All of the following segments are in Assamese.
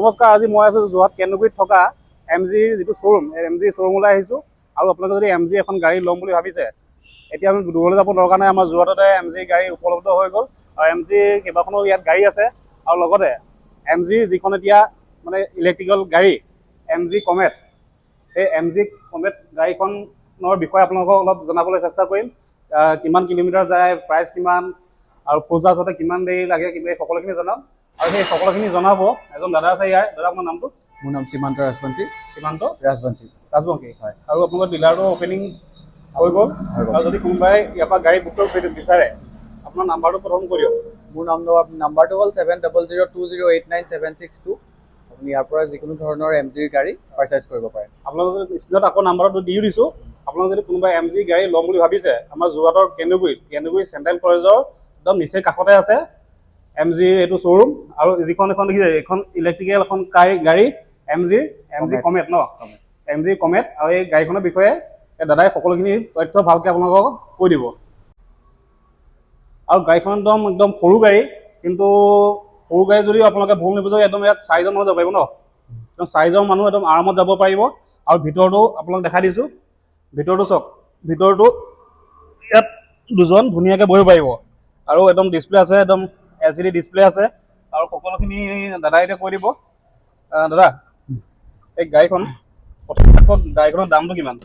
নমস্কাৰ, আজি মই আছো যোৰহাট কেন্দুগুৰিত থকা MGৰ যিটো শ্ব'ৰুম, এই MG শ্ব'ৰুমলৈ আহিছোঁ। আৰু আপোনালোকে যদি MG এখন গাড়ী ল'ম বুলি ভাবিছে, এতিয়া আমি দূৰলৈ যাব দৰকাৰ নাই, আমাৰ যোৰহাটতে MG গাড়ী উপলব্ধ হৈ গ'ল। আৰু MG কেইবাখনো ইয়াত গাড়ী আছে। আৰু লগতে MGৰ যিখন এতিয়া মানে ইলেক্ট্ৰিকেল গাড়ী MG কমেট, সেই MG কমেট গাড়ীখনৰ বিষয়ে আপোনালোকক অলপ জনাবলৈ চেষ্টা কৰিম। কিমান কিলোমিটাৰ যায়, প্ৰাইচ কিমান, আৰু ফুল চাৰ্জ হওঁতে কিমান দেৰি লাগে, এই সকলোখিনি জনাম। আৰু সেই সকলোখিনি জনাব এজন দাদা আছে ইয়াৰ। দাদা, আপোনাৰ নামটো? মোৰ নাম সীমান্ত ৰাজবংশী। সীমান্ত ৰাজবংশী হয়। আৰু আপোনালোকৰ ডিলাৰটো অপেনিং হৈ গ'ল। আৰু যদি কোনোবাই ইয়াৰ পৰা গাড়ী বুক কৰিব বিচাৰে, আপোনাৰ নাম্বাৰটো প্ৰথম কৰি দিয়ক। মোৰ নাম্বাৰটো হ'ল 7002089762। আপুনি ইয়াৰ পৰা যিকোনো ধৰণৰ MGৰ গাড়ী পাৰচেজ কৰিব পাৰে। আপোনালোকে স্ক্ৰীণত আকৌ নাম্বাৰটো দিও দিছোঁ। আপোনালোকে যদি কোনোবাই MG গাড়ী ল'ম বুলি ভাবিছে, আমাৰ যোৰহাটৰ কেন্দুগুৰি চেণ্ট্ৰেল কলেজৰ একদম নিচেই কাষতে আছে MG এইটো শ্ব'ৰুম। আৰু যিখন দেখিছে, এইখন ইলেক্ট্ৰিকেল এখন গাড়ী MG কমেট ন, MG কমেট। আৰু এই গাড়ীখনৰ বিষয়ে দাদাই সকলোখিনি তথ্য ভালকৈ আপোনালোকক কৈ দিব। আৰু গাড়ীখন একদম সৰু গাড়ী, কিন্তু সৰু গাড়ী যদিও আপোনালোকে ভুল নিবুজক, একদম ইয়াত 4জন মানুহ যাব পাৰিব ন, একদম 4জন মানুহ একদম আৰামত যাব পাৰিব। আৰু ভিতৰটো আপোনালোক দেখাই দিছোঁ, ভিতৰটো চাওক, ভিতৰটো ইয়াত 2জন ধুনীয়াকৈ বহিব পাৰিব। আৰু একদম ডিছপ্লে আছে, একদম LCD ডিছপ্লে আছে। আৰু সকলোখিনি দাদাই এতিয়া কৈ দিব। দাদা, এই গাড়ীখনৰ দামটো কিমান?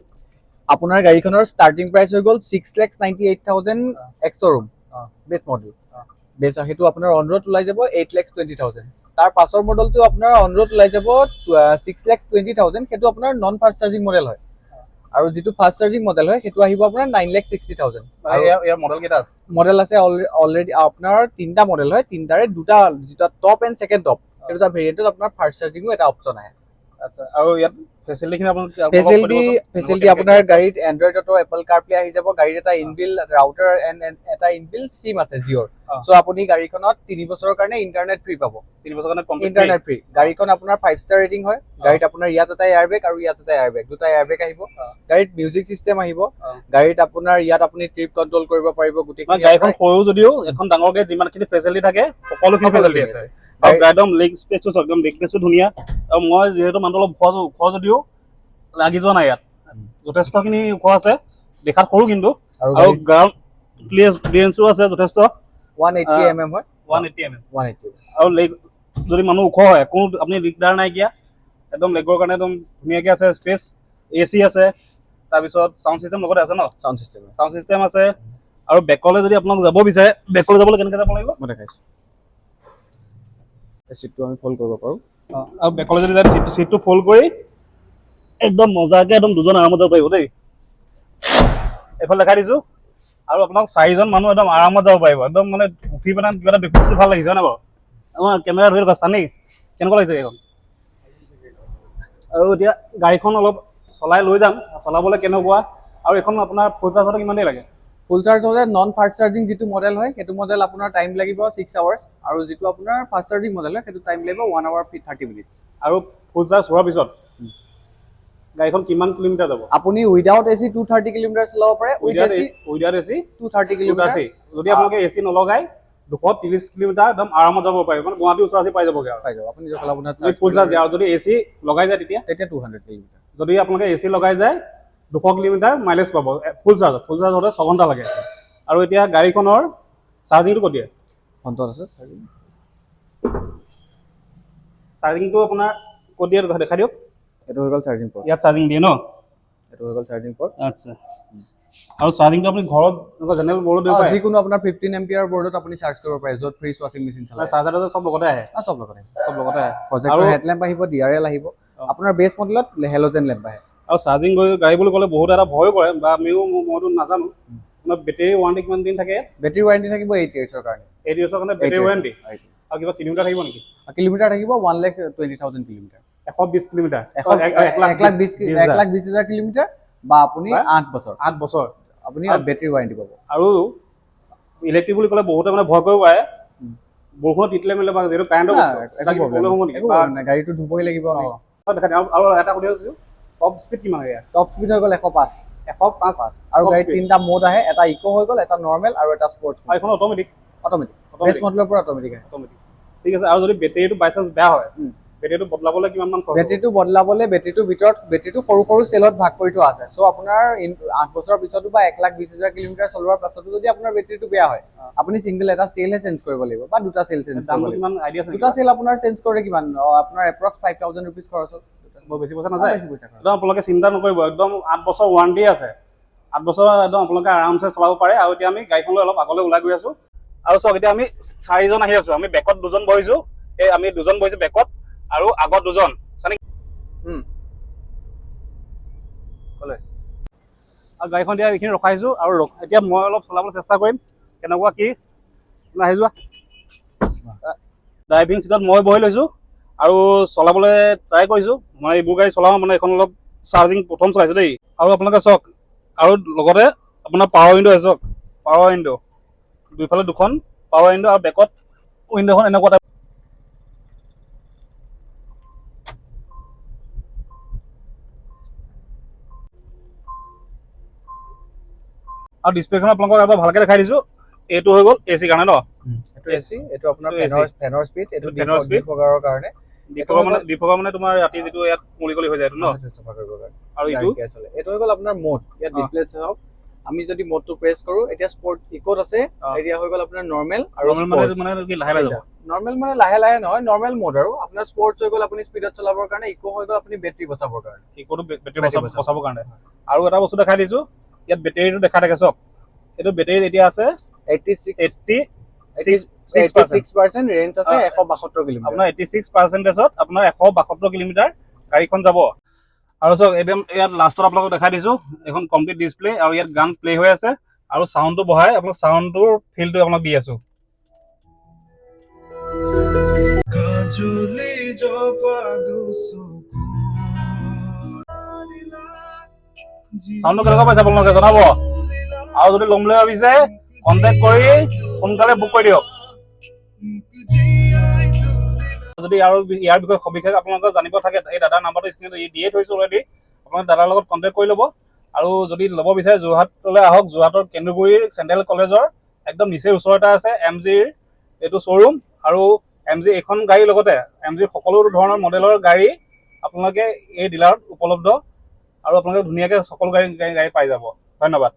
আপোনাৰ গাড়ীখনৰ ষ্টাৰ্টিং প্ৰাইচ হৈ গ'ল 6,98,000 এক্স শ্ব'ৰুম বেছ মডেল। সেইটো আপোনাৰ অন ৰোড ওলাই যাব 8,20,000। তাৰ পাছৰ মডেলটো আপোনাৰ অন ৰোড ওলাই যাব 6,20,000। সেইটো আপোনাৰ নন ফাষ্ট চাৰ্জিং মডেল হয়। আৰু যিটো ফাষ্ট চাৰ্জিং মডেল হয়, সেইটো আহিব আপোনাৰ 9,60,000। ইয়াৰ মডেল কেইটা আছে? মডেল আছে অলৰেডি আপোনাৰ 3টা মডেল হয়। 3টাৰে 2টা, যিটো টপ এণ্ড ছেকেণ্ড টপ, সেই দুটা ভেৰিয়েণ্টত আপোনাৰ ফাষ্ট চাৰ্জিঙো এটা অপশ্যন আহে। আচ্ছা, আৰু ইয়াত ফেচিলিটিখিনি ফেচিলিটি আপোনাৰ গাড়ীত এণ্ড্ৰইড অটো, এপল কাৰপ্লে আহি যাব। গাড়ীত এটা ইনবিল ৰাউটাৰ এণ্ড এটা ইনবিল চিম আছে জিঅ'ৰ। চ' আপুনি গাড়ীখনত 3 বছৰৰ কাৰণে ইণ্টাৰনেট ফ্ৰী পাব। 3 বছৰৰ কাৰণে ইণ্টাৰনেট ফ্ৰী। গাড়ীখন আপোনাৰ 5 ষ্টাৰ ৰেটিং হয়। গাড়ীত আপোনাৰ ইয়াত এটা এয়াৰবেগ আৰু ইয়াত এটা এয়াৰবেগ, দুটা এয়াৰবেগ আহিব। গাড়ীত মিউজিক চিষ্টেম আহিব। গাড়ীত আপোনাৰ ইয়াত আপুনি ট্ৰিপ কণ্ট্ৰল কৰিব পাৰিব। গোটেইখিনি গাড়ীখন সৰু যদিও এখন ডাঙৰকে যিমানখিনি ফেচিলিটি থাকে, সকলোখিনি ফেচিলিটি আছে। আৰু একদম লেগ স্পেচটো চাওক, একদম লেগ স্পেচটো ধুনীয়া। আৰু মই যিহেতু মানুহটো অলপ ওখ যদিও লাগি যোৱা নাই, ইয়াত যথেষ্টখিনি ওখ আছে। দেখাত সৰু কিন্তু, আৰু গ্ৰাউণ্ড ক্লিয়াৰেন্সো আছে যথেষ্ট। 180 mm হয়। 180 mm। 180। আৰু লেগ যদি মানুহ ওখ হয়, কোনো আপুনি দিগদাৰ নাইকিয়া। একদম লেগৰ কাৰণে একদম ধুনীয়াকৈ আছে স্পেচ। AC আছে, তাৰপিছত চাউণ্ড চিষ্টেম লগতে আছে ন? চাউণ্ড চিষ্টেম আছে। আৰু বেকলৈ যদি আপোনালোক যাব বিচাৰে, বেকলৈ যাবলৈ কেনেকৈ যাব লাগিব? মই দেখাইছোঁ। চিটটো আমি ফল্ড কৰিব পাৰোঁ। আৰু বেকলৈ যদি যায়, চিটটো ফল্ড কৰি একদম মজাকৈ একদম 2জন আৰামত যাব পাৰিব দেই। এইফালে দেখাই দিছোঁ। আৰু আপোনাক 4জন মানুহ একদম আৰামত যাব পাৰিব। একদম মানে উঠি পেলাই কিবা এটা দেখি ভাল লাগিছে হয় নাই বাৰু? আমাৰ কেমেৰা ধৰি থকা চানি কেনেকুৱা লাগিছে এইখন? আৰু এতিয়া গাড়ীখন অলপ চলাই লৈ যাম, চলাবলৈ কেনেকুৱা। আৰু এইখন আপোনাৰ ফুল চাৰ্জ হওঁতে কিমান দেৰি লাগে? ফুল চাৰ্জ হ'লে নন ফাষ্ট চাৰ্জিং যিটো মডেল হয়, সেইটো মডেল আপোনাৰ টাইম লাগিব 6 আৱাৰ্ছ। আৰু যিটো আপোনাৰ ফাষ্ট চাৰ্জিং মডেল হয়, সেইটো টাইম লাগিব 1 hour 30 minutes। আৰু ফুল চাৰ্জ হোৱাৰ পিছত গাড়ীখন কিমান কিলোমিটাৰ যাব? আপুনি উইদাউট AC 230 কিলোমিটাৰ চলাব পাৰে। Without AC 230 kilometre. যদি আপোনালোকে AC নলগাই 230 কিলোমিটাৰ একদম আৰামত যাব পাৰিব। মানে গুৱাহাটী ওচৰা-ওচৰি পাই যাবগৈ আৰু। আপুনি যখন আপোনাৰ ফুল চাৰ্জ দিয়ে। আৰু যদি AC লগাই যায় তেতিয়া 200 কিলোমিটাৰ। যদি আপোনালোকে AC লগাই যায় 200 কিলোমিটাৰ মাইলেজ পাব ফুল চাৰ্জ হওঁতে 6 ঘণ্টা লাগে। আৰু এতিয়া গাড়ীখনৰ চাৰ্জিংটো ক'ত দিয়ে? ফ্ৰণ্টত আছে চাৰ্জিংটো আপোনাৰ ক'ত দিয়ে দেখাই দিয়ক। এইটো হৈ গ'ল চাৰ্জিং পৰ্ট। ইয়াত চাৰ্জিং দিয়ে ন? এইটো হৈ গ'ল চাৰ্জিং পৰ্ট। আচ্ছা। আৰু চাৰ্জিংটো আপুনি ঘৰত জেনেৰেল বৰ্ডত দিব পাৰে? যিকোনো আপোনাৰ 15 এম্পিয়াৰ বৰ্ডত আপুনি চাৰ্জ কৰিব পাৰে, য'ত ফ্ৰিজ ৱাশ্বিং মেচিন চলাই। চাৰ্জাৰটো চব লগতে আহে? চব লগতে আহে। আৰু প্ৰজেক্টৰ হেডলেম্প আহিব, DRL আহিব। আপোনাৰ বেছ মডেলত হেল'জেন লেম্প আহে। আৰু চাৰ্জিং গাড়ী বুলি ক'লে বহুত এটা ভয় কৰে, বা মইতো নাজানো। আপোনাৰ বেটেৰী ৱাৰেণ্টি কিমান দিন থাকে? বেটেৰী ৱাৰেণ্টি থাকিব 8 yearsৰ কাৰণে। 8 yearsৰ কাৰণে বেটেৰী ৱাৰেণ্টি। আৰু কিবা কিলোমিটাৰ থাকিব নেকি? কিলোমিটাৰ থাকিব 1,20,000 কিলোমিটাৰ। 120 কিলোমিটাৰ? 1,20,000 কিলোমিটাৰ, বা আপুনি 8 বছৰ। 8 বছৰ আপুনি বেটেৰী ৱাৰেণ্টি পাব। আৰু ইলেক্ট্ৰিক বুলি ক'লে বহুতে মানে ভয় কৰিব পাৰে। বৰষুণত তিতিলে মেলিলে বা যিহেতু কাৰেণ্টৰ প্ৰব্লেম হ'ব নেকি? গাড়ীটো ধুবই লাগিব। আৰু এটা সুধি আছোঁ, টপ স্পীড কিমান ইয়াৰ? টপ স্পীড হৈ গ'ল 105। 105। আৰু গাড়ীত 3টা মোড আহে, এটা ইক' হৈ গ'ল, এটা নৰ্মেল আৰু এটা স্পৰ্টছ। এইখন অট'মেটিক? বেছ মডেলৰ পৰা অট'মেটিক আহে। ঠিক আছে। আৰু যদি বেটেৰীটো বাই চান্স বেয়া হয়, বেটেৰীটো বদলাবলৈ কিমান মান খৰচ হ'ব? বেটেৰীটো বদলাবলৈ বেটেৰীটোৰ ভিতৰত বেটেৰীটো সৰু সৰু চেলত ভাগ কৰি থোৱা আছে। চ' আপোনাৰ 8 বছৰৰ পিছতো বা 1,20,000 কিলোমিটাৰ চলোৱাৰ পাছতো যদি আপোনাৰ বেটেৰীটো বেয়া হয়, আপুনি চিংগল এটা চেলহে চেঞ্জ কৰিব লাগিব বা দুটা চেল চেঞ্জ কৰিব দামটো লাগিব। কিমান আইডিয়া আছে নেকি? দুটা চেল আপোনাৰ চেঞ্জ কৰিলে কিমান আপোনাৰ এপ্ৰক্স 5,000 ৰুপিজ খৰচ হ'ল। বৰ বেছি পইচা নাযায়? বেছি পইচা খৰচ। একদম আপোনালোকে চিন্তা নকৰিব, একদম 8 বছৰ ৱাৰেণ্টি আছে। 8 বছৰ একদম আপোনালোকে আৰামছে চলাব পাৰে। আৰু এতিয়া আমি গাড়ীখন লৈ অলপ আগলৈ ওলাই গৈ আছোঁ। আৰু চাওক এতিয়া আমি 4জন আহি আছোঁ। আমি বেকত 2জন বহিছোঁ, এই আমি 2জন বহিছোঁ বেকত আৰু আগত 2জন। ক'লে আৰু গাড়ীখন এতিয়া এইখিনি ৰখাইছোঁ আৰু এতিয়া মই অলপ চলাবলৈ চেষ্টা কৰিম কেনেকুৱা কি। আহি যোৱা। ড্ৰাইভিং চিটত মই বহি লৈছোঁ আৰু চলাবলৈ ট্ৰাই কৰিছোঁ। মই এইবোৰ গাড়ী চলাওঁ মানে এখন অলপ চাৰ্জিং প্ৰথম চলাইছোঁ দেই। আৰু আপোনালোকে চাওক আৰু লগতে আপোনাৰ পাৱাৰ উইণ্ড' আছে চাওক, পাৱাৰ উইণ্ড' দুইফালে 2খন পাৱাৰ উইণ্ড' আৰু বেকত উইণ্ড'খন এনেকুৱা টাইপ। আৰু ডিছপ্লেখন আপোনালোকক এবাৰ ভালকৈ দেখাই দিছোঁ। এইটো হৈ গ'ল AC কাৰণে ন? এইটো AC, এইটো আপোনাৰ এইটো AC ফেনৰ স্পীড, এইটো ফেনৰ speed। ডিফগাৰৰ কাৰণে। ডিফগাৰ মানে তোমাৰ ৰাতি যিটো ইয়াত মুকলি হৈ যায় এইটো ন? চাফা কৰিবৰ কাৰণে। আৰু এইটো এইটো হৈ গ'ল আপোনাৰ মোড। ইয়াত ডিসপ্লে চাওক, আমি যদি মোডটো প্ৰেছ কৰোঁ, এতিয়া স্পৰ্ট ইকোত আছে, এতিয়া হৈ গ'ল আপোনাৰ নৰ্মেল আৰু মানে কি লাহে লাহে যাব? নৰ্মেল মানে লাহে লাহে নহয়, নৰ্মেল মোড আৰু আপোনাৰ স্পৰ্টছ হৈ গ'ল আপুনি স্পীডত চলাবৰ কাৰণে, ইকো হৈ গ'ল আপুনি বেটাৰী বচাবৰ কাৰণে। ইকোটো বেটাৰী বচাবৰ কাৰণে। আৰু এটা বস্তু দেখাই দিছোঁ, ইয়াত বেটাৰীটো দেখা থাকে চাওক। এইটো বেটাৰী এতিয়া আছে 86% ৰেঞ্জ আছে 172 কিলোমিটাৰ। আপোনাৰ 86%ত আপোনাৰ 172 কিলোমিটাৰ গাড়ীখন যাব। আৰু চাওক একদম ইয়াত লাষ্টত আপোনালোকক দেখাই দিছোঁ এখন কমপ্লিট ডিছপ্লে আৰু ইয়াত গান প্লে হৈ আছে আৰু চাউণ্ডটো বঢ়াই আপোনাক চাউণ্ডটোৰ ফিলটো আপোনাক দি আছোঁ। চাউণ্ডটো কেনেকুৱা পাইছে আপোনালোকে জনাব। আৰু যদি ল'ম বুলি ভাবিছে কণ্টেক্ট কৰি সোনকালে বুক কৰি দিয়ক। যদি আৰু ইয়াৰ বিষয়ে সবিশেষ আপোনালোকে জানিব থাকে, এই দাদাৰ নাম্বাৰটো স্ক্ৰীণত দিয়ে থৈছোঁ অলৰেডি। আপোনালোকে দাদাৰ লগত কণ্টেক্ট কৰি ল'ব। আৰু যদি ল'ব বিচাৰে যোৰহাটলৈ আহক, যোৰহাটৰ কেন্দুগুৰিৰ চেণ্ট্ৰেল কলেজৰ একদম নিচেই ওচৰতে আছে MGৰ এইটো শ্ব'ৰুম। আৰু MG এইখন গাড়ীৰ লগতে MGৰ সকলো ধৰণৰ মডেলৰ গাড়ী আপোনালোকে এই ডিলাৰত উপলব্ধ। আৰু আপোনালোকে ধুনীয়াকৈ সকলো গাড়ী পাই যাব। ধন্যবাদ।